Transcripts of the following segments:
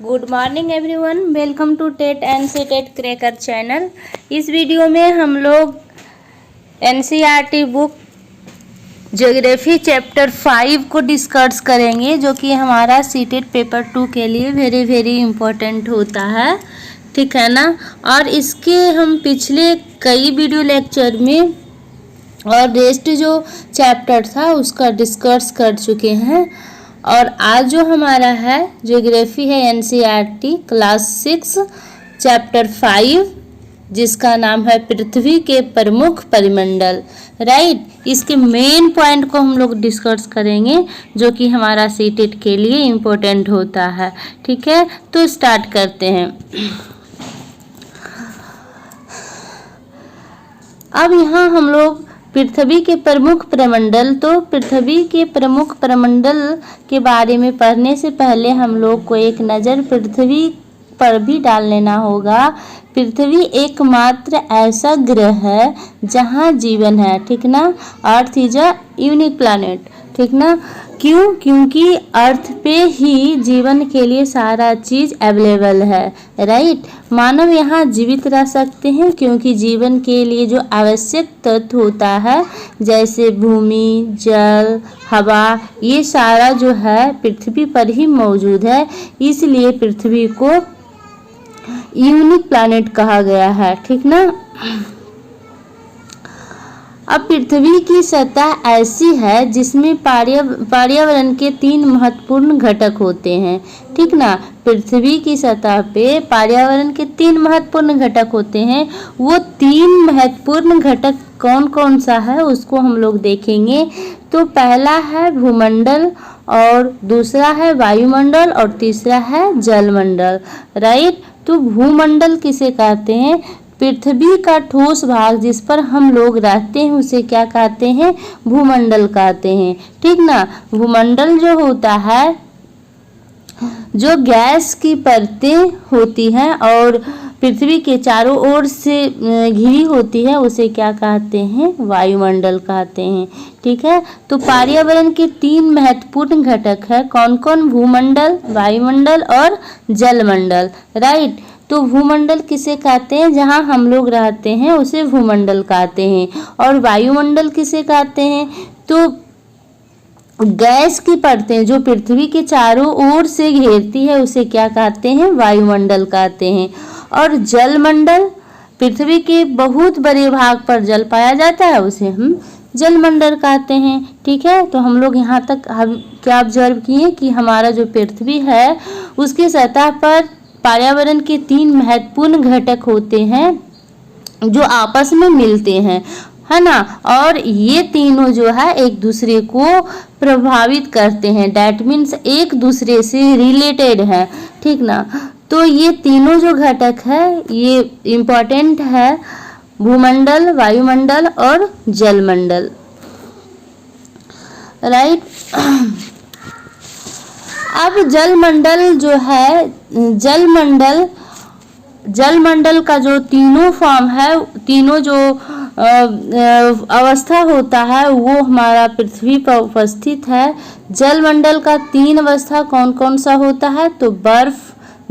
Good morning everyone, welcome to TET and C TET cracker channel. इस video में हम लोग एनसीईआरटी बुक ज्योग्राफी चैप्टर 5 को discuss करेंगे, जो कि हमारा सीटेट पेपर 2 के लिए वेरी इम्पोर्टेंट होता है। ठीक है ना। और इसके हम पिछले कई वीडियो लेक्चर में और रेस्ट जो चैप्टर था उसका डिस्कस कर चुके हैं। और आज जो हमारा है ज्योग्राफी है एनसीईआरटी क्लास 6 चैप्टर 5, जिसका नाम है पृथ्वी के प्रमुख परिमंडल। राइट। इसके मेन पॉइंट को हम लोग डिस्कस करेंगे, जो कि हमारा सीटेट के लिए इम्पोर्टेंट होता है। ठीक है, तो स्टार्ट करते हैं। अब यहाँ हम लोग पृथ्वी के प्रमुख प्रमंडल, तो पृथ्वी के प्रमुख प्रमंडल के बारे में पढ़ने से पहले हम लोग को एक नज़र पृथ्वी पर भी डाल लेना होगा। पृथ्वी एकमात्र ऐसा ग्रह है जहाँ जीवन है। ठीक ना। Earth is a unique planet. ठीक ना। क्यों? क्योंकि अर्थ पे ही जीवन के लिए सारा चीज़ अवेलेबल है। राइट। मानव यहाँ जीवित रह सकते हैं क्योंकि जीवन के लिए जो आवश्यक तत्व होता है, जैसे भूमि, जल, हवा, ये सारा जो है पृथ्वी पर ही मौजूद है। इसलिए पृथ्वी को यूनिक प्लैनेट कहा गया है। ठीक ना। अब पृथ्वी की सतह ऐसी है जिसमें पर्यावरण के 3 महत्वपूर्ण घटक होते हैं। ठीक ना। पृथ्वी की सतह पे पर्यावरण के 3 महत्वपूर्ण घटक होते हैं। वो 3 महत्वपूर्ण घटक कौन कौन सा है उसको हम लोग देखेंगे। तो पहला है भूमंडल, और दूसरा है वायुमंडल, और तीसरा है जलमंडल। राइट। तो भूमंडल किसे कहते हैं? पृथ्वी का ठोस भाग जिस पर हम लोग रहते हैं उसे क्या कहते हैं? भूमंडल कहते हैं। ठीक ना। भूमंडल जो होता है, जो गैस की परतें होती हैं और पृथ्वी के चारों ओर से घिरी होती है, उसे क्या कहते हैं? वायुमंडल कहते हैं। ठीक है। तो पर्यावरण के 3 महत्वपूर्ण घटक है। कौन कौन? भूमंडल, वायुमंडल और जलमंडल। राइट। तो भूमंडल किसे कहते हैं? जहाँ हम लोग रहते हैं उसे भूमंडल कहते हैं। और वायुमंडल किसे कहते हैं? तो गैस की परतें जो पृथ्वी के चारों ओर से घेरती है उसे क्या कहते हैं? वायुमंडल कहते हैं। और जलमंडल, पृथ्वी के बहुत बड़े भाग पर जल पाया जाता है, उसे हम जलमंडल कहते हैं। ठीक है। तो हम लोग यहाँ तक हम क्या ऑब्जर्व किए कि हमारा जो पृथ्वी है उसकी सतह पर पर्यावरण के 3 महत्वपूर्ण घटक होते हैं जो आपस में मिलते हैं, है ना। और ये तीनों जो है एक दूसरे को प्रभावित करते हैं। डैट मीन्स एक दूसरे से रिलेटेड है। ठीक ना। तो ये तीनों जो घटक है ये इम्पोर्टेंट है, भूमंडल, वायुमंडल और जलमंडल। राइट। अब जलमंडल जो है, जलमंडल का जो तीनों फॉर्म है, तीनों जो अवस्था होता है वो हमारा पृथ्वी पर उपस्थित है। जलमंडल का 3 अवस्था कौन कौन सा होता है? तो बर्फ,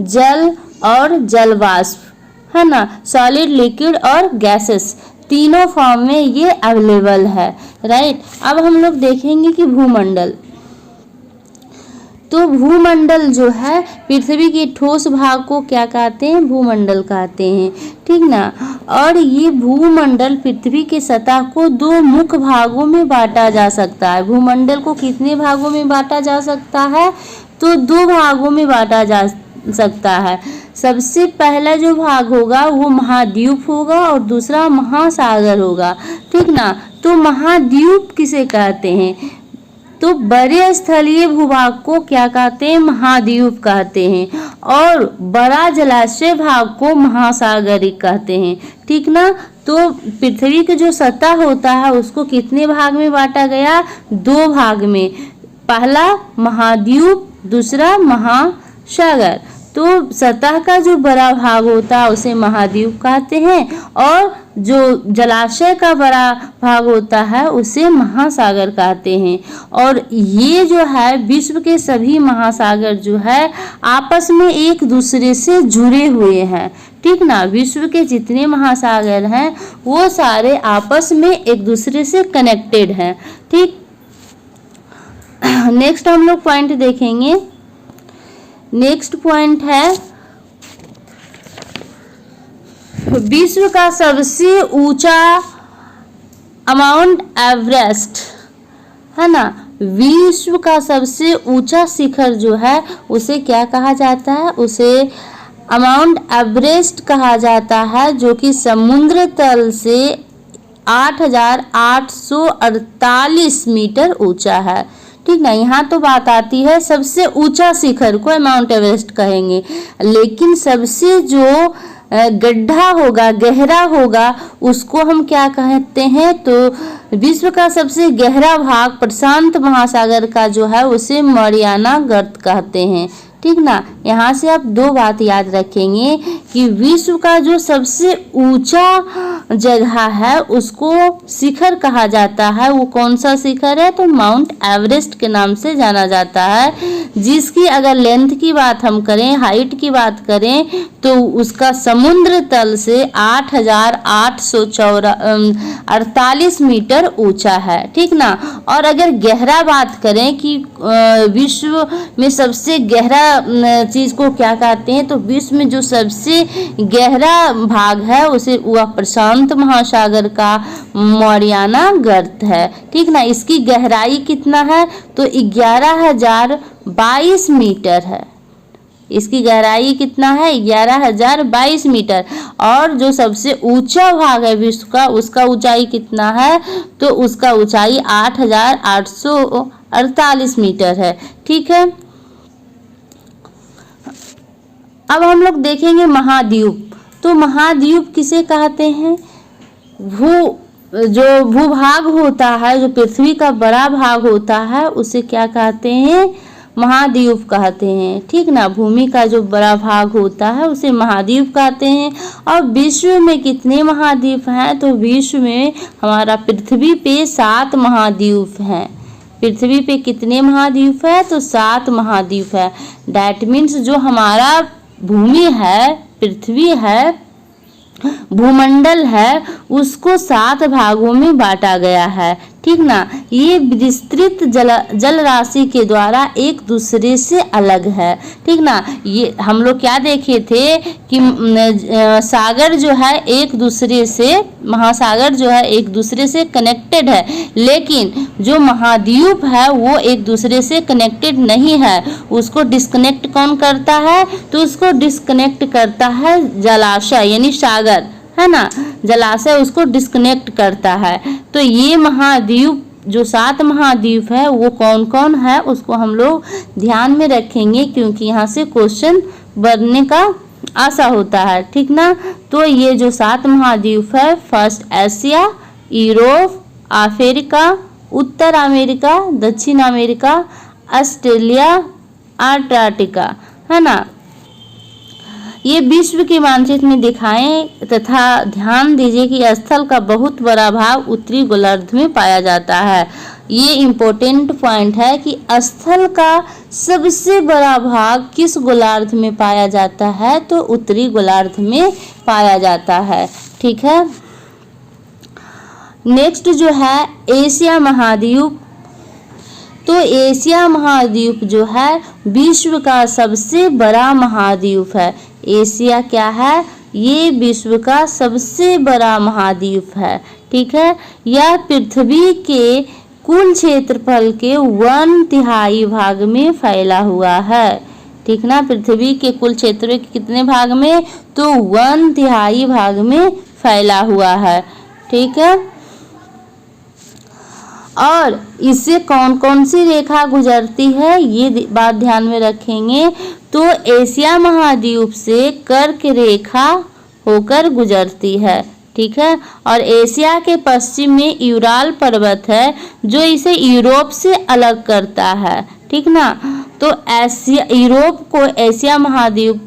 जल और जलवाष्प, है ना। सॉलिड, लिक्विड और गैसेस, तीनों फॉर्म में ये अवेलेबल है। राइट। अब हम लोग देखेंगे कि भूमंडल, तो भूमंडल जो है पृथ्वी के ठोस भाग को क्या कहते हैं? भूमंडल कहते हैं। ठीक ना। और ये भूमंडल पृथ्वी के सतह को 2 मुख्य भागों में बांटा जा सकता है। भूमंडल को कितने भागों में बांटा जा सकता है? तो 2 भागों में बांटा जा सकता है। सबसे पहला जो भाग होगा वो महाद्वीप होगा और दूसरा महासागर होगा। ठीक ना। तो महाद्वीप किसे कहते हैं? तो बड़े स्थलीय भूभाग को क्या कहते हैं? महाद्वीप कहते हैं। और बड़ा जलाशय भाग को महासागरीय कहते हैं। ठीक ना। तो पृथ्वी की जो सतह होता है उसको कितने भाग में बांटा गया? 2 भाग में। पहला महाद्वीप, दूसरा महासागर। तो सतह का जो बड़ा भाग होता है उसे महाद्वीप कहते हैं, और जो जलाशय का बड़ा भाग होता है उसे महासागर कहते हैं। और ये जो है विश्व के सभी महासागर जो है आपस में एक दूसरे से जुड़े हुए हैं, ठीक ना। विश्व के जितने महासागर हैं वो सारे आपस में एक दूसरे से कनेक्टेड हैं, ठीक। नेक्स्ट हम लोग पॉइंट देखेंगे। नेक्स्ट पॉइंट है विश्व का सबसे ऊंचा माउंट एवरेस्ट, है ना। विश्व का सबसे ऊंचा शिखर जो है उसे क्या कहा जाता है, उसे माउंट एवरेस्ट कहा जाता है, जो कि समुद्र तल से 8,848 मीटर ऊंचा है, ठीक ना। यहाँ तो बात आती है सबसे ऊंचा शिखर को माउंट एवरेस्ट कहेंगे, लेकिन सबसे जो गड्ढा होगा, गहरा होगा, उसको हम क्या कहते हैं, तो विश्व का सबसे गहरा भाग प्रशांत महासागर का जो है उसे मरियाना गर्त कहते हैं, ठीक ना। यहाँ से आप दो बात याद रखेंगे कि विश्व का जो सबसे ऊंचा जगह है उसको शिखर कहा जाता है। वो कौन सा शिखर है, तो माउंट एवरेस्ट के नाम से जाना जाता है, जिसकी अगर लेंथ की बात हम करें, हाइट की बात करें, तो उसका समुद्र तल से 8,848 मीटर ऊंचा है, ठीक ना। और अगर गहरा बात करें कि विश्व में सबसे गहरा चीज को क्या कहते हैं, तो विश्व में जो सबसे गहरा भाग है उसे वह प्रशांत महासागर का मरियाना गर्त है, ठीक ना। इसकी गहराई कितना है, तो 11,022 मीटर है। इसकी गहराई कितना है, 11,022 मीटर। और जो सबसे ऊंचा भाग है विश्व का, उसका ऊंचाई कितना है, तो उसका ऊंचाई 8,848 मीटर है, ठीक है। अब हम लोग देखेंगे महाद्वीप। तो महाद्वीप किसे कहते हैं, जो भूभाग होता है, जो पृथ्वी का बड़ा भाग होता है उसे क्या कहते हैं, महाद्वीप कहते हैं, ठीक ना। भूमि का जो बड़ा भाग होता है उसे महाद्वीप कहते हैं। और विश्व में कितने महाद्वीप हैं, तो विश्व में हमारा पृथ्वी पे 7 महाद्वीप हैं। पृथ्वी पे कितने महाद्वीप है, तो 7 महाद्वीप है। डैट मीन्स जो हमारा भूमि है, पृथ्वी है, भूमंडल है, उसको 7 भागों में बांटा गया है, ठीक ना। ये विस्तृत जल राशि के द्वारा एक दूसरे से अलग है, ठीक ना। ये हम लोग क्या देखे थे कि सागर जो है एक दूसरे से, महासागर जो है एक दूसरे से कनेक्टेड है, लेकिन जो महाद्वीप है वो एक दूसरे से कनेक्टेड नहीं है। उसको डिस्कनेक्ट कौन करता है, तो उसको डिस्कनेक्ट करता है जलाशय, यानी सागर, है ना। जलाशय उसको डिस्कनेक्ट करता है। तो ये महाद्वीप जो 7 महाद्वीप है वो कौन कौन है, उसको हम लोग ध्यान में रखेंगे, क्योंकि यहाँ से क्वेश्चन बनने का आशा होता है, ठीक ना। तो ये जो 7 महाद्वीप है, फर्स्ट एशिया, यूरोप, अफ्रीका, उत्तर अमेरिका, दक्षिण अमेरिका, ऑस्ट्रेलिया, अंटार्कटिका, है ना। ये विश्व के मानचित्र में दिखाएं तथा ध्यान दीजिए कि स्थल का बहुत बड़ा भाग उत्तरी गोलार्ध में पाया जाता है। ये इम्पोर्टेंट पॉइंट है कि स्थल का सबसे बड़ा भाग किस गोलार्ध में पाया जाता है, तो उत्तरी गोलार्ध में पाया जाता है, ठीक है। नेक्स्ट जो है एशिया महाद्वीप। तो एशिया महाद्वीप जो है विश्व का सबसे बड़ा महाद्वीप है। एशिया क्या है, ये विश्व का सबसे बड़ा महाद्वीप है, ठीक है। यह पृथ्वी के कुल क्षेत्रफल के 1/3 भाग में फैला हुआ है, ठीक ना। पृथ्वी के कुल क्षेत्र के कितने भाग में, तो 1/3 भाग में फैला हुआ है, ठीक है। और इससे कौन कौन सी रेखा गुजरती है, ये बात ध्यान में रखेंगे। तो एशिया महाद्वीप से कर्क रेखा होकर गुजरती है, ठीक है। और एशिया के पश्चिम में यूराल पर्वत है जो इसे यूरोप से अलग करता है, ठीक ना। तो यूरोप को एशिया महाद्वीप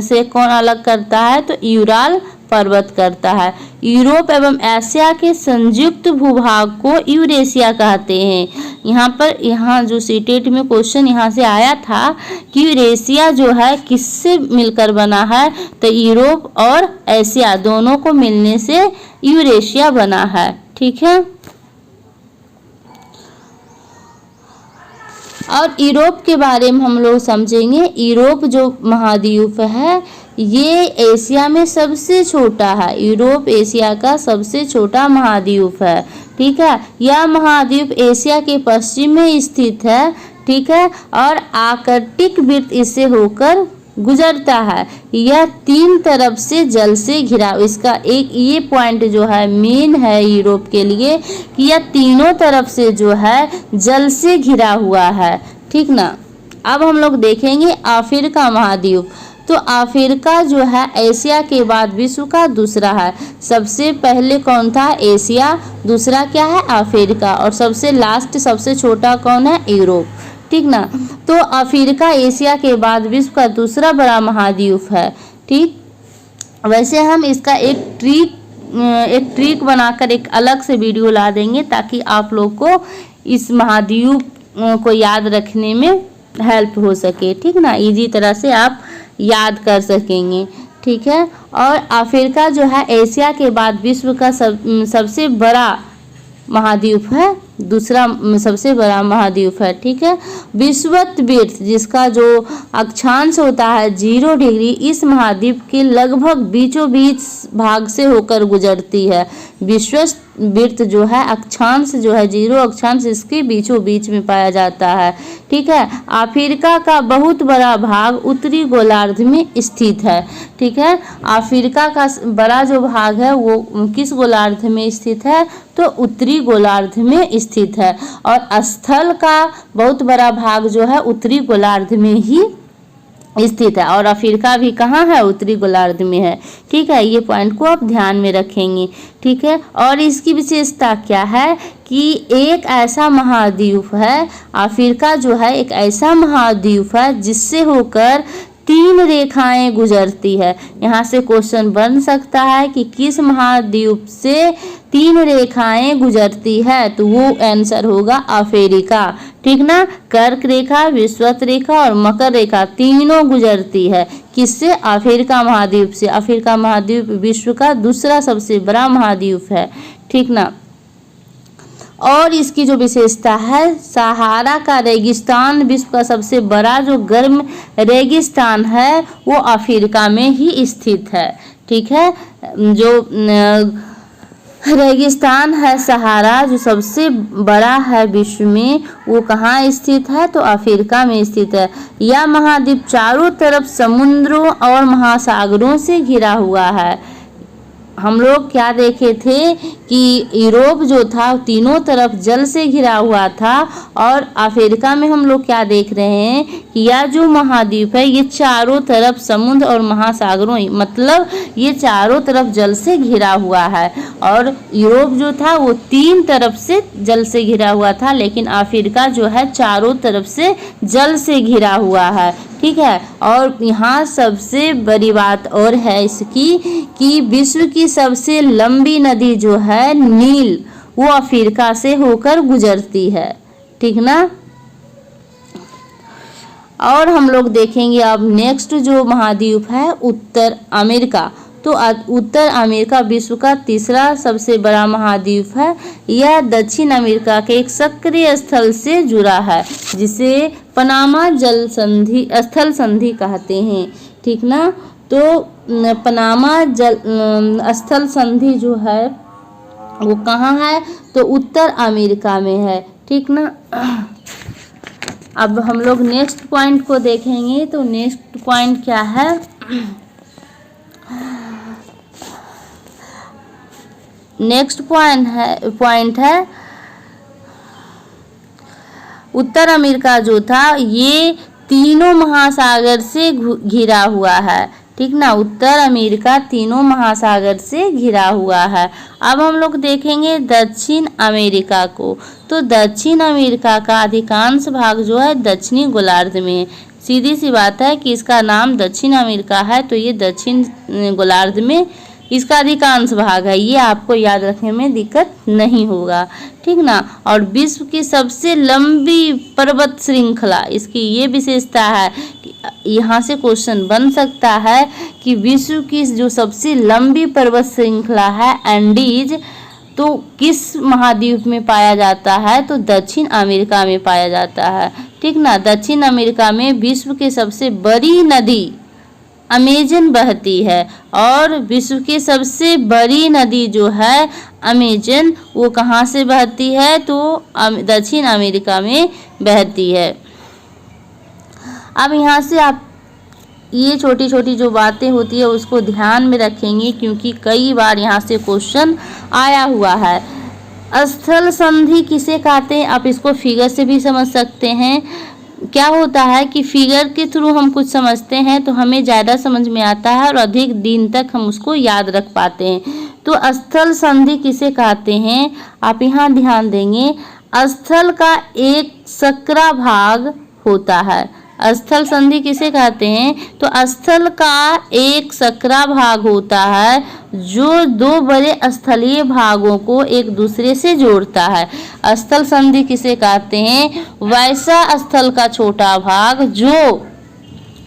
से कौन अलग करता है, तो यूराल पर्वत करता है। यूरोप एवं एशिया के संयुक्त भूभाग को यूरेशिया कहते हैं। यहाँ जो सीटेट में क्वेश्चन यहाँ से आया था कि यूरेशिया जो है किससे मिलकर बना है, तो यूरोप और एशिया दोनों को मिलने से यूरेशिया बना है। ठीक है। और यूरोप के बारे में हम लोग समझेंगे। यूरोप जो महाद्वीप है ये एशिया में सबसे छोटा है। यूरोप एशिया का सबसे छोटा महाद्वीप है। ठीक है। यह महाद्वीप एशिया के पश्चिम में स्थित है। ठीक है। और आर्कटिक वृत्त इससे होकर गुजरता है। यह 3 तरफ से जल से घिरा, इसका एक ये पॉइंट जो है मेन है यूरोप के लिए कि यह तीनों तरफ से जो है जल से घिरा हुआ है। ठीक ना। अब हम लोग देखेंगे अफ्रीका महाद्वीप। तो अफ्रीका जो है एशिया के बाद विश्व का दूसरा है। सबसे पहले कौन था? एशिया। दूसरा क्या है? अफ्रीका। और सबसे लास्ट सबसे छोटा कौन है? यूरोप। ठीक ना। तो अफ्रीका एशिया के बाद विश्व का दूसरा बड़ा महाद्वीप है। ठीक। वैसे हम इसका एक ट्रिक बनाकर एक अलग से वीडियो ला देंगे ताकि आप लोग को इस महाद्वीप को याद रखने में हेल्प हो सके। ठीक ना। इजी तरह से आप याद कर सकेंगे। ठीक है। और अफ्रीका जो है एशिया के बाद विश्व का सबसे बड़ा महाद्वीप है, दूसरा सबसे बड़ा महाद्वीप है। ठीक है। विषुवत जिसका जो अक्षांश होता है 0 डिग्री, इस महाद्वीप के लगभग बीचों बीच भाग से होकर गुजरती है। विषुवत जो है अक्षांश जो है 0 अक्षांश इसके बीचों बीच में पाया जाता है। ठीक है। अफ्रीका का बहुत बड़ा भाग उत्तरी गोलार्ध में स्थित है। ठीक है। अफ्रीका का बड़ा जो भाग है वो किस गोलार्ध में स्थित है? तो उत्तरी गोलार्ध में स्थित है। और स्थल का बहुत बड़ा भाग जो है उत्तरी गोलार्ध में ही स्थित है। और अफ्रीका भी कहाँ है? उत्तरी गोलार्ध में है। ठीक है। ये पॉइंट को आप ध्यान में रखेंगे। ठीक है। और इसकी विशेषता क्या है कि एक ऐसा महाद्वीप है, अफ्रीका जो है एक ऐसा महाद्वीप है जिससे होकर 3 रेखाएं गुजरती है। यहाँ से क्वेश्चन बन सकता है कि किस महाद्वीप से 3 रेखाएं गुजरती है, तो वो आंसर होगा अफ्रीका। ठीक ना। कर्क रेखा, विषुवत रेखा और मकर रेखा तीनों गुजरती है किससे? अफ्रीका महाद्वीप से। अफ्रीका महाद्वीप विश्व का दूसरा सबसे बड़ा महाद्वीप है। ठीक ना। और इसकी जो विशेषता है, सहारा का रेगिस्तान विश्व का सबसे बड़ा जो गर्म रेगिस्तान है वो अफ्रीका में ही स्थित है। ठीक है। जो रेगिस्तान है सहारा जो सबसे बड़ा है विश्व में, वो कहाँ स्थित है? तो अफ्रीका में स्थित है। यह महाद्वीप चारों तरफ समुद्रों और महासागरों से घिरा हुआ है। हम लोग क्या देखे थे कि यूरोप जो था तीनों तरफ जल से घिरा हुआ था, और अफ्रीका में हम लोग क्या देख रहे हैं कि यह जो महाद्वीप है ये चारों तरफ समुद्र और महासागरों, मतलब ये चारों तरफ जल से घिरा हुआ है। और यूरोप जो था वो 3 तरफ से जल से घिरा हुआ था, लेकिन अफ्रीका जो है चारों तरफ से जल से घिरा हुआ है। ठीक है। और यहाँ सबसे बड़ी बात और है इसकी कि विश्व की सबसे लंबी नदी जो है नील, वो अफ्रीका से होकर गुजरती है। ठीक ना। और हम लोग देखेंगे अब नेक्स्ट जो महाद्वीप है उत्तर अमेरिका। तो उत्तर अमेरिका विश्व का तीसरा सबसे बड़ा महाद्वीप है। यह दक्षिण अमेरिका के एक सक्रिय स्थल से जुड़ा है जिसे पनामा स्थल संधि कहते हैं। ठीक ना। तो पनामा स्थल संधि जो है वो कहाँ है? तो उत्तर अमेरिका में है। ठीक ना। अब हम लोग नेक्स्ट पॉइंट को देखेंगे। तो नेक्स्ट पॉइंट क्या है? नेक्स्ट पॉइंट है उत्तर अमेरिका जो था ये तीनों महासागर से घिरा हुआ है। ठीक ना। उत्तर अमेरिका तीनों महासागर से घिरा हुआ है। अब हम लोग देखेंगे दक्षिण अमेरिका को। तो दक्षिण अमेरिका का अधिकांश भाग जो है दक्षिणी गोलार्ध में है। सीधी सी बात है कि इसका नाम दक्षिण अमेरिका है, तो ये दक्षिण गोलार्ध में इसका अधिकांश भाग है, ये आपको याद रखने में दिक्कत नहीं होगा, ठीक ना। और विश्व की सबसे लंबी पर्वत श्रृंखला, इसकी ये विशेषता है कि यहाँ से क्वेश्चन बन सकता है कि विश्व की जो सबसे लंबी पर्वत श्रृंखला है एंडीज, तो किस महाद्वीप में पाया जाता है, तो दक्षिण अमेरिका में पाया जाता है, ठीक ना। दक्षिण अमेरिका में विश्व की सबसे बड़ी नदी अमेजन बहती है और विश्व की सबसे बड़ी नदी जो है अमेजन, वो कहाँ से बहती है, तो दक्षिण अमेरिका में बहती है। अब यहाँ से आप ये छोटी छोटी जो बातें होती है उसको ध्यान में रखेंगे, क्योंकि कई बार यहाँ से क्वेश्चन आया हुआ है। स्थल संधि किसे कहते हैं, आप इसको फिगर से भी समझ सकते हैं। क्या होता है कि फिगर के थ्रू हम कुछ समझते हैं तो हमें ज़्यादा समझ में आता है और अधिक दिन तक हम उसको याद रख पाते हैं। तो स्थल संधि किसे कहते हैं, आप यहाँ ध्यान देंगे। स्थल का एक सकरा भाग होता है। स्थल संधि किसे कहते हैं, तो स्थल का एक सकरा भाग होता है जो दो बड़े स्थलीय भागों को एक दूसरे से जोड़ता है। स्थल संधि किसे कहते हैं, वैसा स्थल का छोटा भाग जो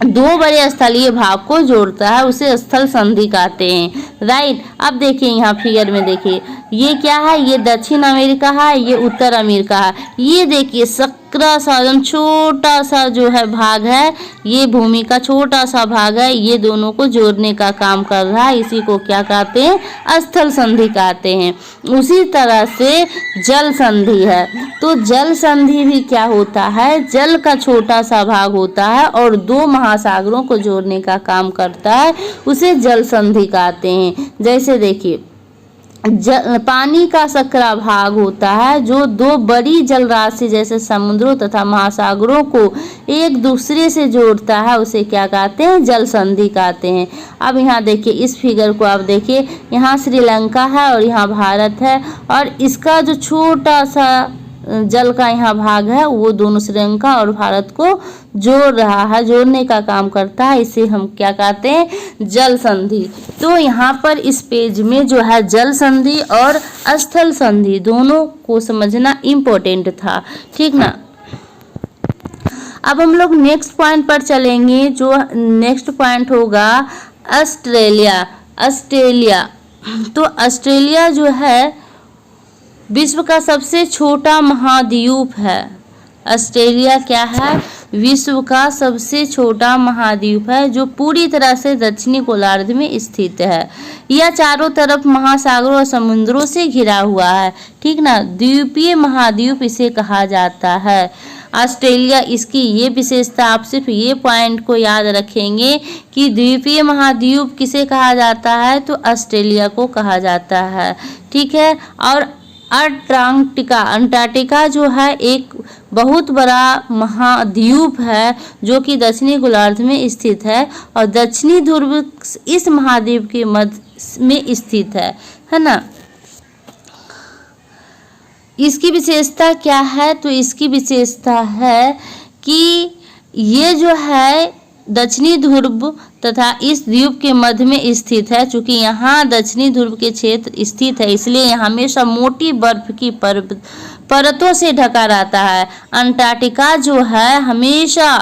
दो बड़े स्थलीय भाग को जोड़ता है उसे स्थल संधि कहते हैं, राइट। अब देखिए यहाँ फिगर में देखिए, ये क्या है, ये दक्षिण अमेरिका है, ये उत्तर अमेरिका है। ये देखिए सकरा सा एकदम छोटा सा जो है भाग है, ये भूमि का छोटा सा भाग है, ये दोनों को जोड़ने का काम कर रहा है, इसी को क्या कहते हैं, स्थल संधि कहते हैं। उसी तरह से जल संधि है, तो जल संधि भी क्या होता है, जल का छोटा सा भाग होता है और दो महासागरों को जोड़ने का काम करता है, उसे जल संधि कहते हैं। जैसे देखिए पानी का सकरा भाग होता है जो दो बड़ी जल राशि जैसे समुद्रों तथा महासागरों को एक दूसरे से जोड़ता है, उसे क्या कहते हैं, जल संधि कहते हैं। अब यहाँ देखिए इस फिगर को आप देखिए, यहाँ श्रीलंका है और यहाँ भारत है और इसका जो छोटा सा जल का यहाँ भाग है वो दोनों श्रीलंका और भारत को जोड़ रहा है, जोड़ने का काम करता है, इसे हम क्या कहते हैं, जल संधि। तो यहाँ पर इस पेज में जो है जल संधि और स्थल संधि दोनों को समझना इम्पोर्टेंट था, ठीक ना। अब हम लोग नेक्स्ट पॉइंट पर चलेंगे, जो नेक्स्ट पॉइंट होगा ऑस्ट्रेलिया। ऑस्ट्रेलिया, तो ऑस्ट्रेलिया जो है विश्व का सबसे छोटा महाद्वीप है। ऑस्ट्रेलिया क्या है, विश्व का सबसे छोटा महाद्वीप है जो पूरी तरह से दक्षिणी गोलार्ध में स्थित है। यह चारों तरफ महासागरों और समुद्रों से घिरा हुआ है, ठीक ना। द्वीपीय महाद्वीप इसे कहा जाता है ऑस्ट्रेलिया। इसकी ये विशेषता, आप सिर्फ ये पॉइंट को याद रखेंगे कि द्वीपीय महाद्वीप किसे कहा जाता है, तो ऑस्ट्रेलिया को कहा जाता है, ठीक है। और अंटार्कटिका जो है एक बहुत बड़ा महाद्वीप है जो कि दक्षिणी गोलार्ध में स्थित है और दक्षिणी ध्रुव इस महाद्वीप के मध्य में स्थित है ना। इसकी विशेषता क्या है, तो इसकी विशेषता है कि ये जो है दक्षिणी ध्रुव तथा इस द्वीप के मध्य में स्थित है। चूंकि यहाँ दक्षिणी ध्रुव के क्षेत्र स्थित है इसलिए यहाँ हमेशा मोटी बर्फ की परतों से ढका रहता है। अंटार्कटिका जो है हमेशा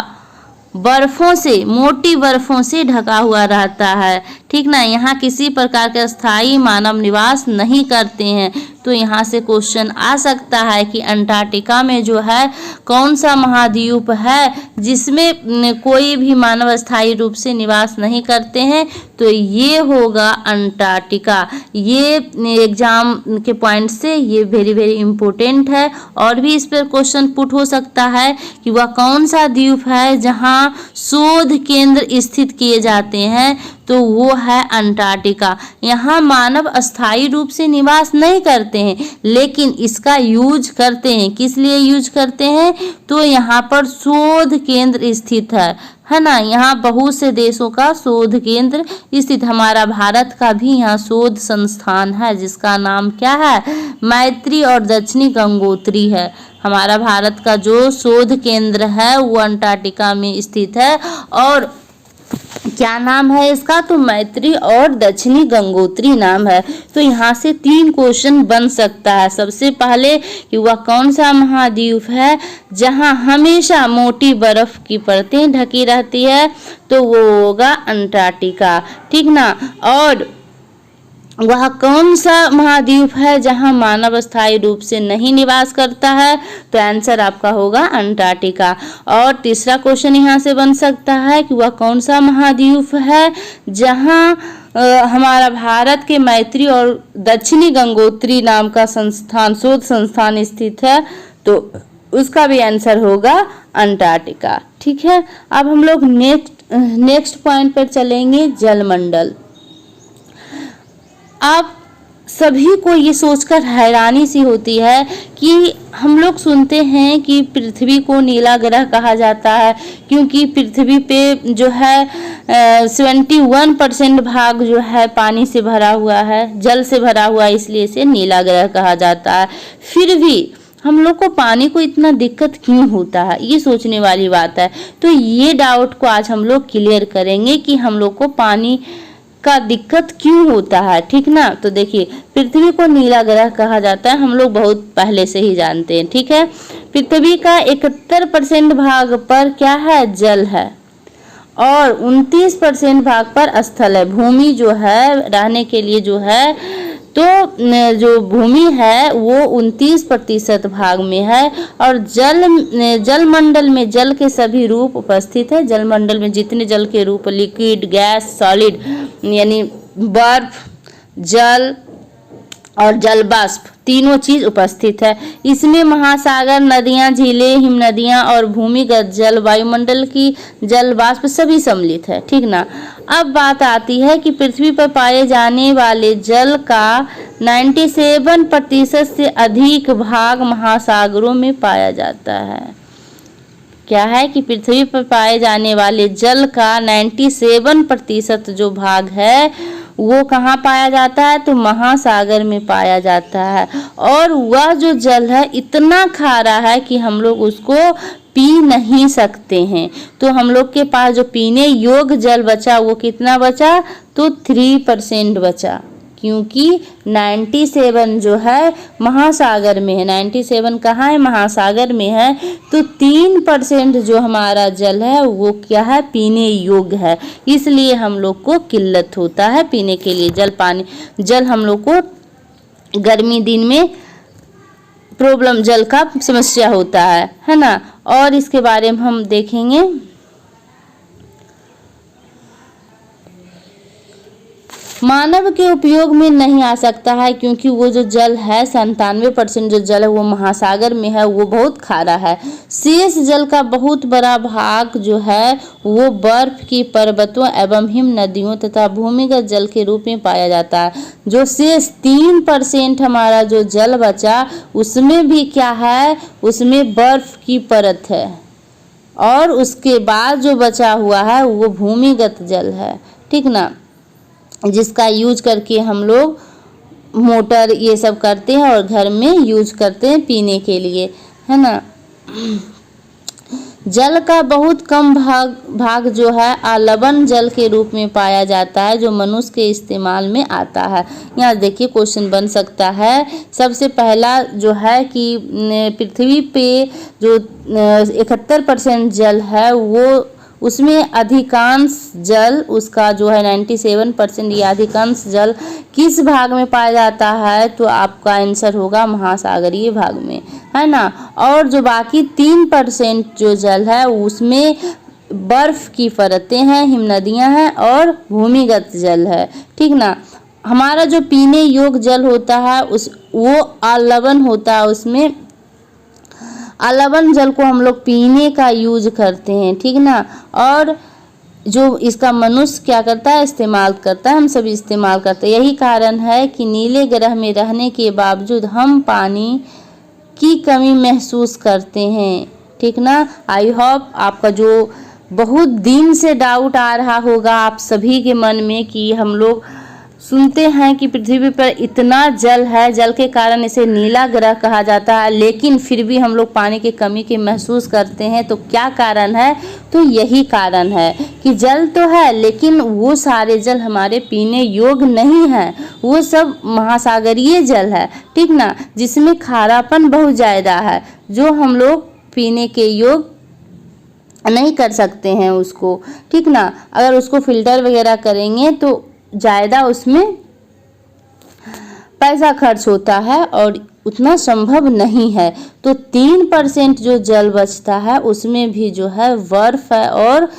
बर्फों से, मोटी बर्फों से ढका हुआ रहता है, ठीक ना। यहाँ किसी प्रकार के स्थायी मानव निवास नहीं करते हैं। तो यहाँ से क्वेश्चन आ सकता है कि अंटार्कटिका में जो है कौन सा महाद्वीप है जिसमें कोई भी मानव स्थायी रूप से निवास नहीं करते हैं, तो ये होगा अंटार्कटिका। ये एग्जाम के पॉइंट से ये वेरी वेरी इम्पोर्टेंट है। और भी इस पर क्वेश्चन पुट हो सकता है कि वह कौन सा द्वीप है जहाँ शोध केंद्र स्थित किए जाते हैं, तो वो है अंटार्कटिका। यहाँ मानव अस्थायी रूप से निवास नहीं करते हैं लेकिन इसका यूज करते हैं। किस लिए यूज करते हैं, तो यहाँ पर शोध केंद्र स्थित है ना। यहाँ बहुत से देशों का शोध केंद्र स्थित, हमारा भारत का भी यहाँ शोध संस्थान है जिसका नाम क्या है, मैत्री और दक्षिणी गंगोत्री है। हमारा भारत का जो शोध केंद्र है वो अंटार्कटिका में स्थित है। और क्या नाम है इसका? तो मैत्री और दक्षिणी गंगोत्री नाम है। तो यहाँ से 3 क्वेश्चन बन सकता है। सबसे पहले कि वह कौन सा महाद्वीप है जहाँ हमेशा मोटी बर्फ की परतें ढकी रहती है? तो वो होगा अंटार्कटिका, ठीक ना। और वह कौन सा महाद्वीप है जहां मानव स्थायी रूप से नहीं निवास करता है? तो आंसर आपका होगा अंटार्कटिका। और तीसरा क्वेश्चन यहाँ से बन सकता है कि वह कौन सा महाद्वीप है जहां हमारा भारत के मैत्री और दक्षिणी गंगोत्री नाम का संस्थान, शोध संस्थान स्थित है? तो उसका भी आंसर होगा अंटार्कटिका, ठीक है। अब हम लोग नेक्स्ट पॉइंट पर चलेंगे, जलमंडल। आप सभी को ये सोचकर हैरानी सी होती है कि हम लोग सुनते हैं कि पृथ्वी को नीला ग्रह कहा जाता है, क्योंकि पृथ्वी पे जो है 71% भाग जो है पानी से भरा हुआ है, जल से भरा हुआ है, इसलिए इसे नीला ग्रह कहा जाता है। फिर भी हम लोग को पानी को इतना दिक्कत क्यों होता है, ये सोचने वाली बात है। तो ये डाउट को आज हम लोग क्लियर करेंगे कि हम लोग को पानी का दिक्कत क्यों होता है, ठीक ना। तो देखिए, पृथ्वी को नीला ग्रह कहा जाता है, हम लोग बहुत पहले से ही जानते हैं, ठीक है। पृथ्वी का 71% भाग पर क्या है? जल है, और 29% भाग पर स्थल है। भूमि जो है रहने के लिए जो है, तो जो भूमि है वो 29% भाग में है। और जलमंडल में जल के सभी रूप उपस्थित है। जलमंडल में जितने जल के रूप, लिक्विड, गैस, सॉलिड यानी बर्फ, जल और जलवाष्प, तीनों चीज उपस्थित है। इसमें महासागर, नदियां, झीलें, हिमनदियां और भूमिगत जल, वायुमंडल की जलवाष्प सभी सम्मिलित है, ठीक ना। अब बात आती है कि पृथ्वी पर पाए जाने वाले जल का 97% से अधिक भाग महासागरों में पाया जाता है। क्या है कि पृथ्वी पर पाए जाने वाले जल का 97% जो भाग है वो कहाँ पाया जाता है? तो महासागर में पाया जाता है। और वह जो जल है इतना खारा है कि हम लोग उसको पी नहीं सकते हैं। तो हम लोग के पास जो पीने योग्य जल बचा वो कितना बचा? तो 3% बचा, क्योंकि 97 जो है महासागर में है। 97 कहाँ है? महासागर में है। तो 3% जो हमारा जल है वो क्या है? पीने योग्य है। इसलिए हम लोग को किल्लत होता है पीने के लिए जल हम लोग को गर्मी दिन में प्रॉब्लम, जल का समस्या होता है ना। और इसके बारे में हम देखेंगे। मानव के उपयोग में नहीं आ सकता है, क्योंकि वो जो जल है 97% जो जल है वो महासागर में है, वो बहुत खारा है। शेष जल का बहुत बड़ा भाग जो है वो बर्फ की पर्वतों एवं हिम नदियों तथा भूमिगत जल के रूप में पाया जाता है। जो शेष 3% हमारा जो जल बचा उसमें भी क्या है? उसमें बर्फ की परत है। और उसके बाद जो बचा हुआ है वो भूमिगत जल है, ठीक ना, जिसका यूज करके हम लोग मोटर ये सब करते हैं और घर में यूज करते हैं पीने के लिए, है ना। जल का बहुत कम भाग जो है अलवण जल के रूप में पाया जाता है, जो मनुष्य के इस्तेमाल में आता है। यहाँ देखिए क्वेश्चन बन सकता है। सबसे पहला जो है कि पृथ्वी पे जो 71% जल है वो, उसमें अधिकांश जल, उसका जो है 97% या अधिकांश जल किस भाग में पाया जाता है? तो आपका आंसर होगा महासागरीय भाग में, है ना। और जो बाकी 3% जो जल है उसमें बर्फ की परतें हैं, हिमनदियां हैं और भूमिगत जल है, ठीक ना। हमारा जो पीने योग्य जल होता है वो अलवण होता है। उसमें अलवण जल को हम लोग पीने का यूज करते हैं, ठीक ना। और जो इसका मनुष्य क्या करता है? इस्तेमाल करता है, हम सभी इस्तेमाल करते हैं। यही कारण है कि नीले ग्रह में रहने के बावजूद हम पानी की कमी महसूस करते हैं, ठीक ना। आई होप आपका जो बहुत दिन से डाउट आ रहा होगा आप सभी के मन में कि हम लोग सुनते हैं कि पृथ्वी पर इतना जल है, जल के कारण इसे नीला ग्रह कहा जाता है, लेकिन फिर भी हम लोग पानी की कमी की महसूस करते हैं। तो क्या कारण है? तो यही कारण है कि जल तो है लेकिन वो सारे जल हमारे पीने योग्य नहीं है, वो सब महासागरीय जल है, ठीक ना, जिसमें खारापन बहुत ज़्यादा है, जो हम लोग पीने के योग्य नहीं कर सकते हैं उसको, ठीक ना। अगर उसको फिल्टर वगैरह करेंगे तो ज़्यादा उसमें पैसा खर्च होता है और उतना संभव नहीं है। तो 3% जो जल बचता है उसमें भी जो है बर्फ है और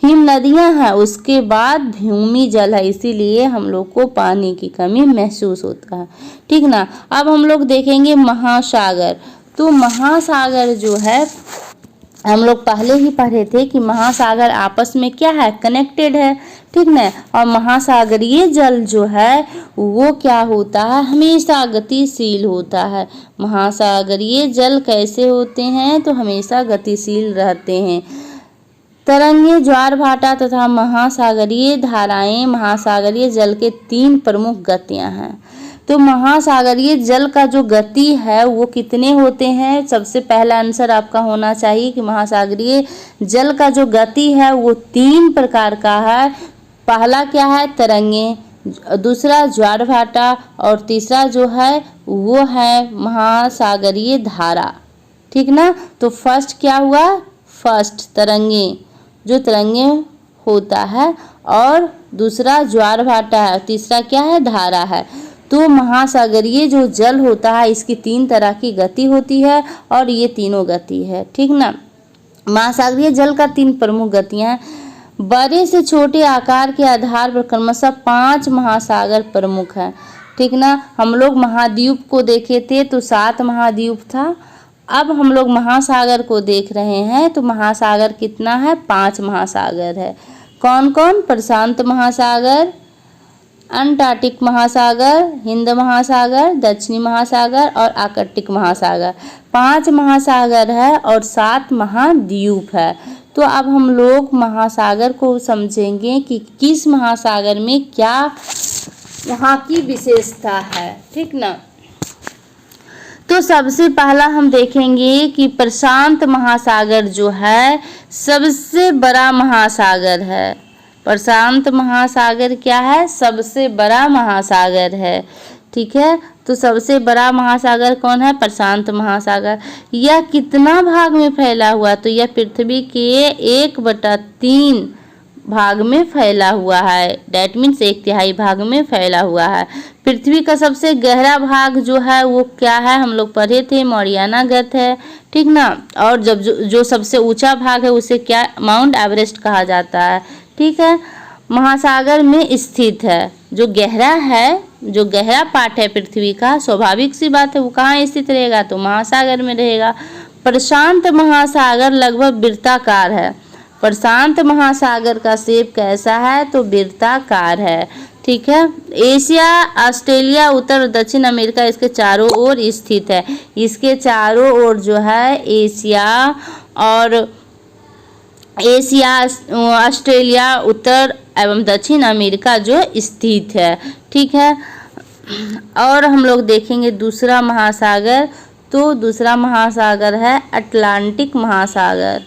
हिम नदियाँ हैं, उसके बाद भूमि जल है, इसीलिए हम लोग को पानी की कमी महसूस होता है, ठीक ना। अब हम लोग देखेंगे महासागर। तो महासागर जो है हम लोग पहले ही पढ़े थे कि महासागर आपस में क्या है, कनेक्टेड है, ठीक ना। और महासागरीय जल जो है वो क्या होता है, हमेशा गतिशील होता है। महासागरीय जल कैसे होते हैं? तो हमेशा गतिशील रहते हैं। तरंगे, ज्वार भाटा तथा महासागरीय धाराएं महासागरीय जल के 3 प्रमुख गतियां हैं। तो महासागरीय जल का जो गति है वो कितने होते हैं? सबसे पहला आंसर आपका होना चाहिए कि महासागरीय जल का जो गति है वो 3 प्रकार का है। पहला क्या है? तरंगे, दूसरा ज्वार भाटा और तीसरा जो है वो है महासागरीय धारा, ठीक ना। तो फर्स्ट क्या हुआ? फर्स्ट तरंगे, जो तरंगे होता है, और दूसरा ज्वार भाटा है, तीसरा क्या है? धारा है। तो महासागरीय जो जल होता है इसकी 3 तरह की गति होती है और ये तीनों गति है, ठीक ना। महासागरीय जल का 3 प्रमुख गतियां, बड़े से छोटे आकार के आधार पर क्रमशः 5 महासागर प्रमुख हैं, ठीक ना। हम लोग महाद्वीप को देखे थे तो 7 महाद्वीप था, अब हम लोग महासागर को देख रहे हैं तो महासागर कितना है? 5 महासागर है। कौन कौन? प्रशांत महासागर, अंटार्कटिक महासागर, हिंद महासागर, दक्षिणी महासागर और आर्कटिक महासागर। 5 महासागर है और 7 महाद्वीप है। तो अब हम लोग महासागर को समझेंगे कि किस महासागर में क्या वहाँ की विशेषता है, ठीक ना। तो सबसे पहला हम देखेंगे कि प्रशांत महासागर जो है सबसे बड़ा महासागर है। प्रशांत महासागर क्या है? सबसे बड़ा महासागर है, ठीक है। तो सबसे बड़ा महासागर कौन है? प्रशांत महासागर। यह कितना भाग में फैला हुआ? तो यह पृथ्वी के 1/3 भाग में फैला हुआ है, डैट मीन्स 1/3 भाग में फैला हुआ है। पृथ्वी का सबसे गहरा भाग जो है वो क्या है? हम लोग पढ़े थे, मरियाना गर्त है, ठीक ना। और जब जो सबसे ऊंचा भाग है उसे क्या? माउंट एवरेस्ट कहा जाता है, ठीक है। महासागर में स्थित है, जो गहरा है, जो गहरा पार्ट है पृथ्वी का, स्वाभाविक सी बात है वो कहाँ स्थित रहेगा? तो महासागर में रहेगा। प्रशांत महासागर लगभग वृत्ताकार है। प्रशांत महासागर का शेप कैसा है? तो वृत्ताकार है, ठीक है। एशिया, ऑस्ट्रेलिया, उत्तर और दक्षिण अमेरिका इसके चारों ओर स्थित है। इसके चारों ओर जो है एशिया, ऑस्ट्रेलिया, उत्तर एवं दक्षिण अमेरिका जो स्थित है, ठीक है। और हम लोग देखेंगे दूसरा महासागर। तो दूसरा महासागर है अटलांटिक महासागर।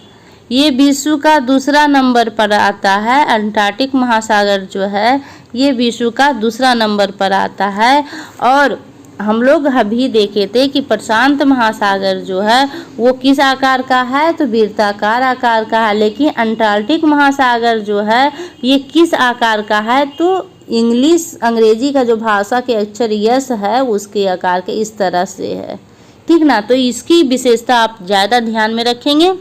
ये विश्व का दूसरा नंबर पर आता है। अंटार्कटिक महासागर जो है ये विश्व का दूसरा नंबर पर आता है। और हम लोग अभी देखे थे कि प्रशांत महासागर जो है वो किस आकार का है? तो वृत्ताकार आकार का है। लेकिन अंटार्कटिक महासागर जो है ये किस आकार का है? तो अंग्रेजी का जो भाषा के अक्षर यस है उसके आकार के इस तरह से है, ठीक ना। तो इसकी विशेषता आप ज़्यादा ध्यान में रखेंगे।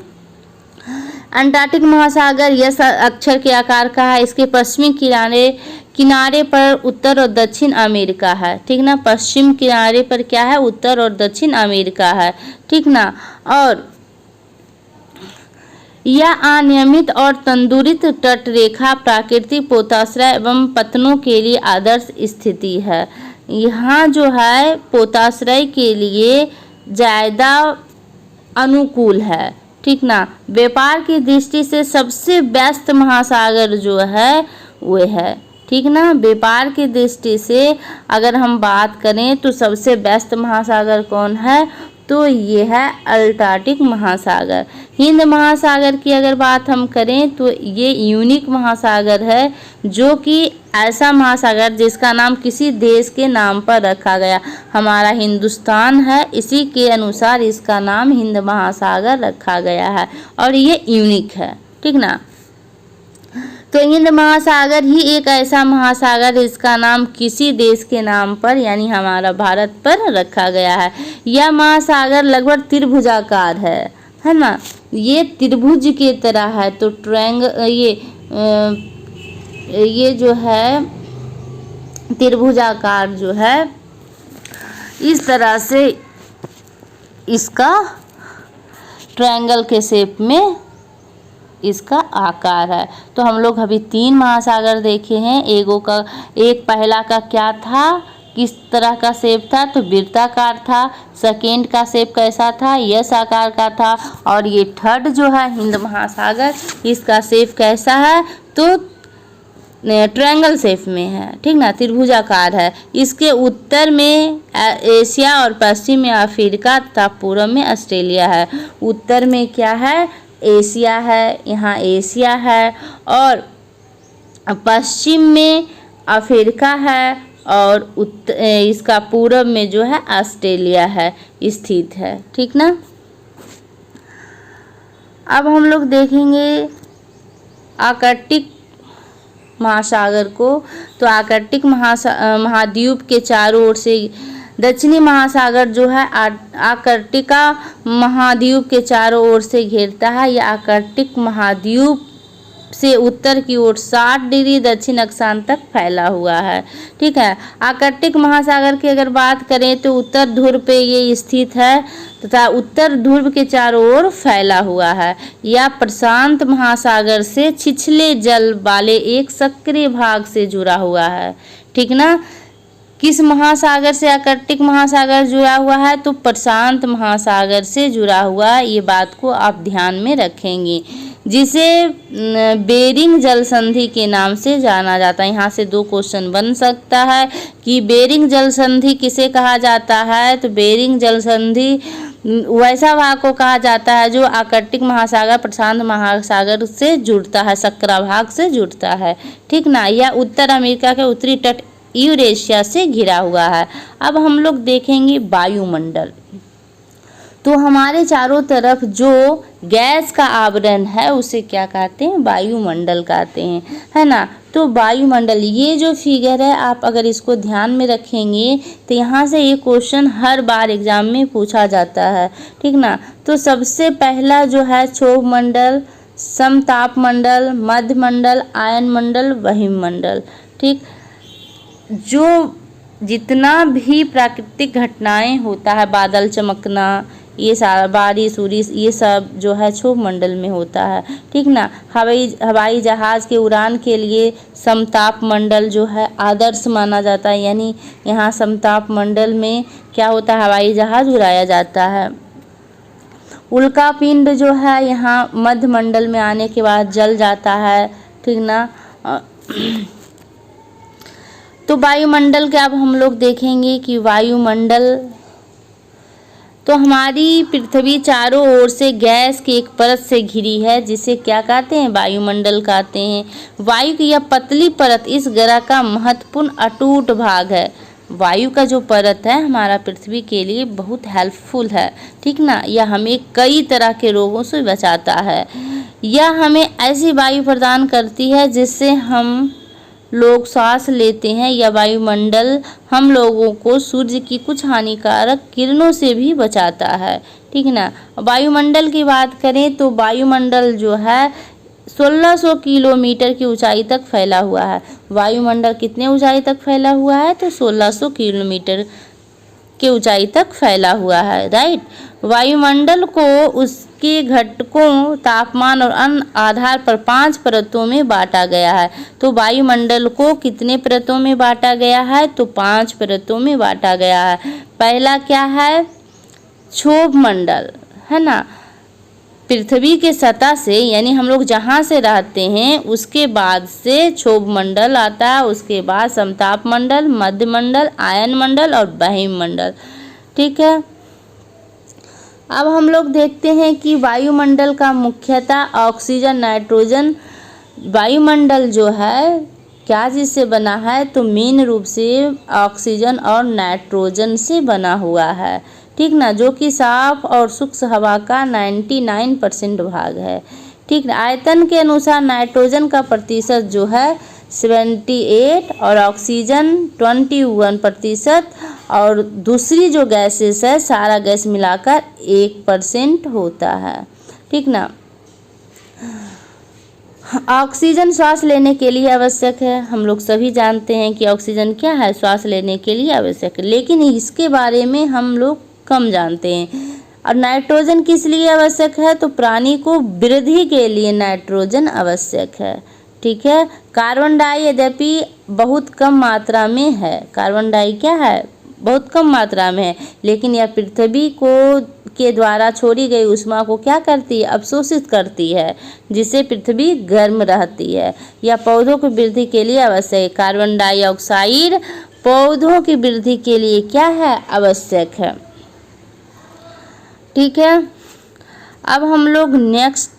अंटार्कटिक महासागर यस अक्षर के आकार का है। इसके पश्चिमी किनारे पर उत्तर और दक्षिण अमेरिका है, ठीक ना। पश्चिम किनारे पर क्या है? उत्तर और दक्षिण अमेरिका है, ठीक ना। और यह अनियमित और तंदुरित तटरेखा प्राकृतिक पोताश्रय एवं पतनों के लिए आदर्श स्थिति है। यहाँ जो है पोताश्रय के लिए ज़्यादा अनुकूल है, ठीक ना। व्यापार की दृष्टि से सबसे व्यस्त महासागर जो है वो है, ठीक ना। व्यापार की दृष्टि से अगर हम बात करें तो सबसे व्यस्त महासागर कौन है, तो ये है अल्टार्कटिक महासागर। हिंद महासागर की अगर बात हम करें तो ये यूनिक महासागर है, जो कि ऐसा महासागर जिसका नाम किसी देश के नाम पर रखा गया। हमारा हिंदुस्तान है, इसी के अनुसार इसका नाम हिंद महासागर रखा गया है और ये यूनिक है, ठीक ना। तो हिंद महासागर ही एक ऐसा महासागर जिसका नाम किसी देश के नाम पर यानी हमारा भारत पर रखा गया है। यह महासागर लगभग त्रिभुजाकार है ना। ये त्रिभुज के तरह है, तो ये जो है त्रिभुजाकार जो है इस तरह से इसका ट्रायंगल के शेप में इसका आकार है। तो हम लोग अभी 3 महासागर देखे हैं। एक पहला का क्या था, किस तरह का शेप था, तो वृत्ताकार था। सेकेंड का शेप कैसा था, यस आकार का था। और ये थर्ड जो है हिंद महासागर, इसका शेप कैसा है, तो ट्रायंगल शेप में है, ठीक ना, त्रिभुजाकार है। इसके उत्तर में एशिया और पश्चिम में अफ्रीका तथा पूर्व में ऑस्ट्रेलिया है। उत्तर में क्या है, एशिया है, यहाँ एशिया है, और पश्चिम में अफ्रीका है, और इसका पूर्व में जो है ऑस्ट्रेलिया है स्थित है, ठीक ना। अब हम लोग देखेंगे आर्कटिक महासागर को। तो आर्कटिक महाद्वीप के चारों ओर से दक्षिणी महासागर जो है आर्कटिका महाद्वीप के चारों ओर से घेरता है। यह आर्कटिक महाद्वीप से उत्तर की ओर 60 डिग्री दक्षिण अक्षांश तक फैला हुआ है, ठीक है। आर्कटिक महासागर की अगर बात करें तो उत्तर ध्रुव पे ये स्थित है तथा उत्तर ध्रुव के चारों ओर फैला हुआ है। यह प्रशांत महासागर से छिछले जल वाले एक सक्रिय भाग से जुड़ा हुआ है, ठीक ना। किस महासागर से आर्कटिक महासागर जुड़ा हुआ है, तो प्रशांत महासागर से जुड़ा हुआ है। ये बात को आप ध्यान में रखेंगे, जिसे बेरिंग जल संधि के नाम से जाना जाता है। यहाँ से 2 क्वेश्चन बन सकता है कि बेरिंग जल संधि किसे कहा जाता है, तो बेरिंग जल संधि वैसा भाग को कहा जाता है जो आर्कटिक महासागर प्रशांत महासागर से जुड़ता है, सकरा भाग से जुड़ता है, ठीक ना। यह उत्तर अमेरिका के उत्तरी तट यूरेशिया से घिरा हुआ है। अब हम लोग देखेंगे वायुमंडल। तो हमारे चारों तरफ जो गैस का आवरण है उसे क्या कहते हैं, वायुमंडल कहते हैं, है ना। तो वायुमंडल, ये जो फिगर है आप अगर इसको ध्यान में रखेंगे तो यहाँ से ये क्वेश्चन हर बार एग्जाम में पूछा जाता है, ठीक ना। तो सबसे पहला जो है क्षोभ मंडल, समताप मंडल, मध्य मंडल, आयन मंडल, वहिमंडल, ठीक। जो जितना भी प्राकृतिक घटनाएं होता है, बादल चमकना, ये सारा बारिश उरिश, ये सब जो है क्षोभ मंडल में होता है, ठीक ना। हवाई जहाज़ के उड़ान के लिए समताप मंडल जो है आदर्श माना जाता है, यानी यहाँ समताप मंडल में क्या होता है, हवाई जहाज़ उड़ाया जाता है। उल्का पिंड जो है यहाँ मध्य मंडल में आने के बाद जल जाता है, ठीक ना। तो वायुमंडल के अब हम लोग देखेंगे कि वायुमंडल, तो हमारी पृथ्वी चारों ओर से गैस की एक परत से घिरी है, जिसे क्या कहते हैं, वायुमंडल कहते हैं। वायु की यह पतली परत इस ग्रह का महत्वपूर्ण अटूट भाग है। वायु का जो परत है हमारा पृथ्वी के लिए बहुत हेल्पफुल है, ठीक ना। यह हमें कई तरह के रोगों से बचाता है। यह हमें ऐसी वायु प्रदान करती है जिससे हम लोग सांस लेते हैं। यह वायुमंडल हम लोगों को सूर्य की कुछ हानिकारक किरणों से भी बचाता है, ठीक ना। वायुमंडल की बात करें तो वायुमंडल जो है 1600 किलोमीटर की ऊंचाई तक फैला हुआ है। वायुमंडल कितने ऊंचाई तक फैला हुआ है, तो 1600 किलोमीटर की ऊंचाई तक फैला हुआ है, राइट। वायुमंडल को उसके घटकों, तापमान और अन्य आधार पर 5 परतों में बांटा गया है। तो वायुमंडल को कितने परतों में बांटा गया है, तो 5 परतों में बांटा गया है। पहला क्या है, क्षोभ मंडल, है ना। पृथ्वी के सतह से यानी हम लोग जहाँ से रहते हैं उसके बाद से क्षोभ मंडल आता है, उसके बाद समताप मंडल, मध्य मंडल, आयन मंडल और बहिम मंडल। ठीक है, अब हम लोग देखते हैं कि वायुमंडल का मुख्यतः ऑक्सीजन, नाइट्रोजन, वायुमंडल जो है क्या चीज़ से बना है, तो मेन रूप से ऑक्सीजन और नाइट्रोजन से बना हुआ है। ठीक ना, जो कि साफ और शुष्क हवा का 99% भाग है। ठीक ना, आयतन के अनुसार नाइट्रोजन का प्रतिशत जो है 78 और ऑक्सीजन 21% और दूसरी जो गैसेस है सारा गैस मिलाकर 1% होता है। ठीक ना, ऑक्सीजन श्वास लेने के लिए आवश्यक है। हम लोग सभी जानते हैं कि ऑक्सीजन क्या है, श्वास लेने के लिए आवश्यक है, लेकिन इसके बारे में हम लोग कम जानते हैं। और नाइट्रोजन किस लिए आवश्यक है, तो प्राणी को वृद्धि के लिए नाइट्रोजन आवश्यक है। ठीक है, कार्बन डाई यद्यपि बहुत कम मात्रा में है, कार्बन डाई क्या है, बहुत कम मात्रा में है, लेकिन यह पृथ्वी को के द्वारा छोड़ी गई ऊष्मा को क्या करती है, अवशोषित करती है, जिससे पृथ्वी गर्म रहती है। यह पौधों की वृद्धि के लिए आवश्यक है। कार्बन डाइऑक्साइड पौधों की वृद्धि के लिए क्या है, आवश्यक है। ठीक है, अब हम लोग नेक्स्ट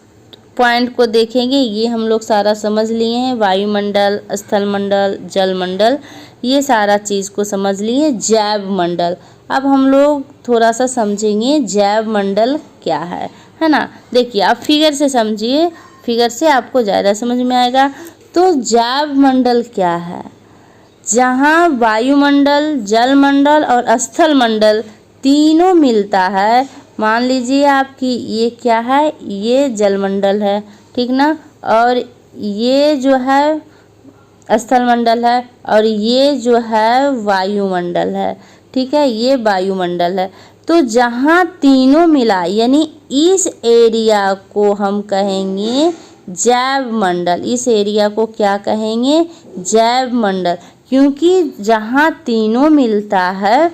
पॉइंट को देखेंगे। ये हम लोग सारा समझ लिए हैं, वायुमंडल, स्थल मंडल, जल मंडल, ये सारा चीज़ को समझ लिए। जैव मंडल, अब हम लोग थोड़ा सा समझेंगे जैव मंडल क्या है ना। देखिए आप फिगर से समझिए, फिगर से आपको ज़्यादा समझ में आएगा। तो जैव मंडल क्या है, जहाँ वायुमंडल, जल मंडल और स्थल मंडल तीनों मिलता है। मान लीजिए आपकी ये क्या है, ये जलमंडल है, ठीक ना, और ये जो है स्थल मंडल है और ये जो है वायुमंडल है। ठीक है, ये वायुमंडल है। तो जहाँ तीनों मिला यानी इस एरिया को हम कहेंगे जैव मंडल। इस एरिया को क्या कहेंगे, जैव मंडल, क्योंकि जहाँ तीनों मिलता है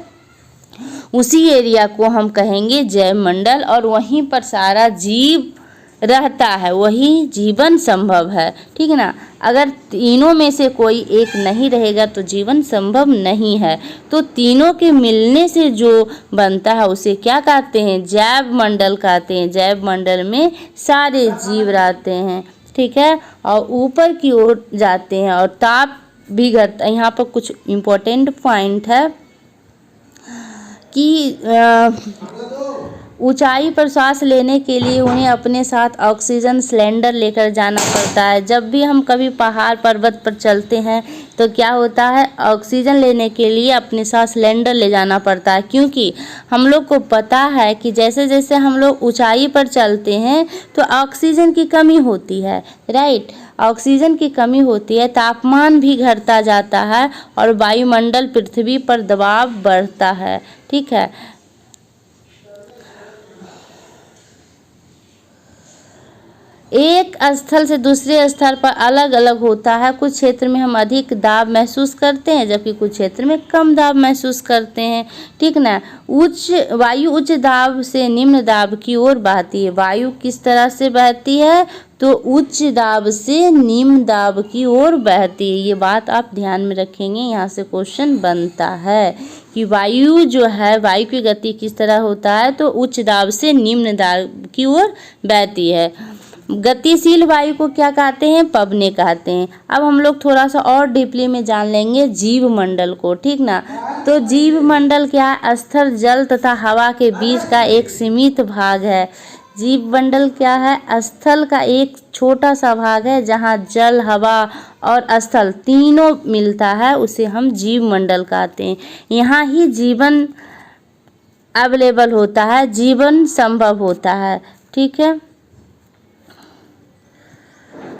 उसी एरिया को हम कहेंगे जैव मंडल, और वहीं पर सारा जीव रहता है, वही जीवन संभव है। ठीक है ना, अगर तीनों में से कोई एक नहीं रहेगा तो जीवन संभव नहीं है। तो तीनों के मिलने से जो बनता है उसे क्या कहते हैं, जैव मंडल कहते हैं। जैव मंडल में सारे जीव रहते हैं। ठीक है, और ऊपर की ओर जाते हैं और ताप भी घटता है। यहाँ पर कुछ इम्पोर्टेंट पॉइंट है कि ऊंचाई पर सांस लेने के लिए उन्हें अपने साथ ऑक्सीजन सिलेंडर लेकर जाना पड़ता है। जब भी हम कभी पहाड़ पर्वत पर चलते हैं तो क्या होता है, ऑक्सीजन लेने के लिए अपने साथ सिलेंडर ले जाना पड़ता है, क्योंकि हम लोग को पता है कि जैसे जैसे हम लोग ऊंचाई पर चलते हैं तो ऑक्सीजन की कमी होती है। राइट, ऑक्सीजन की कमी होती है, तापमान भी घटता जाता है और वायुमंडल पृथ्वी पर दबाव बढ़ता है। ठीक है, एक स्थल से दूसरे स्थल पर अलग अलग होता है। कुछ क्षेत्र में हम अधिक दाब महसूस करते हैं जबकि कुछ क्षेत्र में कम दाब महसूस करते हैं। ठीक ना, वायु उच्च दाब से निम्न दाब की ओर बहती है। वायु किस तरह से बहती है, तो उच्च दाब से निम्न दाब की ओर बहती है। ये बात आप ध्यान में रखेंगे, यहाँ से क्वेश्चन बनता है कि वायु जो है, वायु की गति किस तरह होता है, तो उच्च दाब से निम्न दाब की ओर बहती है। गतिशील वायु को क्या कहते हैं, पवने कहते हैं। अब हम लोग थोड़ा सा और डीपली में जान लेंगे जीव मंडल को। ठीक ना, तो जीव मंडल क्या है, स्थल, जल तथा हवा के बीच का एक सीमित भाग है। जीव मंडल क्या है, स्थल का एक छोटा सा भाग है जहाँ जल, हवा और स्थल तीनों मिलता है, उसे हम जीव मंडल कहते हैं। यहाँ ही जीवन अवेलेबल होता है, जीवन संभव होता है। ठीक है।